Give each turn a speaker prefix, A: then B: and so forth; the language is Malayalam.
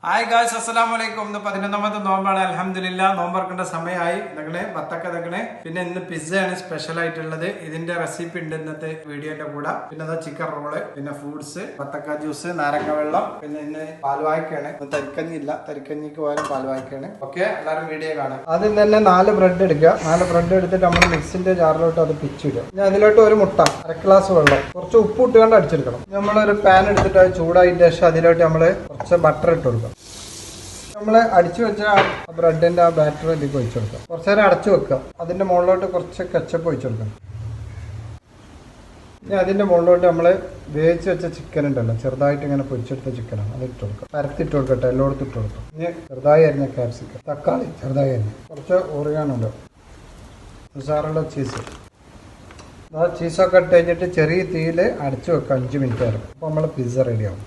A: ഹായ് ഗായ്സ്, അസ്സലാമലൈക്കും. ഇന്ന് 11ാമത്തെ നോമ്പാണ്. അൽഹംദുലില്ലാ, നോമ്പറക്കേണ്ട സമയമായി. ഇതങ്ങനെ ബത്തക്ക ഇതങ്ങനെ. പിന്നെ ഇന്ന് പിസ്സയാണ് സ്പെഷ്യൽ ആയിട്ടുള്ളത്. ഇതിന്റെ റെസിപ്പി ഉണ്ട് ഇന്നത്തെ വീഡിയോന്റെ കൂടെ. പിന്നെ അതാ ചിക്കൻ റോള്, പിന്നെ ഫ്രൂട്ട്സ്, ബത്തക്ക ജ്യൂസ്, നാരങ്ങ വെള്ളം, പിന്നെ ഇന്ന് പാൽവായ്ക്കാണ്. തരിക്കഞ്ഞി ഇല്ല, തരിക്കഞ്ഞിക്ക് പോയാലും പാൽവായ്ക്കാണ്. ഓക്കെ, എല്ലാവരും വീഡിയോ കാണാം. ആദ്യം തന്നെ 4 ബ്രെഡ് എടുക്കുക. 4 ബ്രെഡ് എടുത്തിട്ട് നമ്മൾ മിക്സിന്റെ ജാറിലോട്ട് അത് പിച്ചിടുക. ഇനി അതിലോട്ട് ഒരു മുട്ട, 1 ഗ്ലാസ് വെള്ളം, കുറച്ച് ഉപ്പ് ഇട്ടുകൊണ്ട് അടിച്ചെടുക്കണം. നമ്മളൊരു പാൻ എടുത്തിട്ട് അത് ചൂടായതിന് ശേഷം അതിലോട്ട് നമ്മൾ കുറച്ച് ബട്ടർ ഇട്ട് കൊടുക്കാം. നമ്മൾ അടിച്ചു വെച്ച ബ്രെഡിന്റെ ആ ബാറ്റർ ഇതിലേക്ക് ഒഴിച്ചു കൊടുക്കാം. കുറച്ചു നേരം അടച്ചു വെക്കുക. അതിന്റെ മുകളിലോട്ട് കുറച്ച് കച്ചപ്പ് ഒഴിച്ചു കൊടുക്കണം. ഇനി അതിന്റെ മുകളിലോട്ട് നമ്മൾ വേവിച്ച് വെച്ച ചിക്കൻ ഉണ്ടല്ലോ, ചെറുതായിട്ട് ഇങ്ങനെ പൊരിച്ചെടുത്ത ചിക്കനാണ്, അത് ഇട്ട് കൊടുക്കാം. പരത്തിട്ട് കൊടുക്കട്ടെ, എല്ലായിടത്തും ഇട്ട് കൊടുക്കാം. ഇനി ചെറുതായി അരിഞ്ഞ ക്യാപ്സിക്കം, തക്കാളി ചെറുതായി അരിഞ്ഞ, കുറച്ച് ഓറിയാനുണ്ട്, ഉസാറുള്ള ചീസ്. ആ ചീസൊക്കെ ഇട്ട് കഴിഞ്ഞിട്ട് ചെറിയ തീയിൽ അടച്ചു വെക്കുക 5 മിനിറ്റ് വരെ. അപ്പോൾ നമ്മൾ പിസ്സ റെഡിയാവും.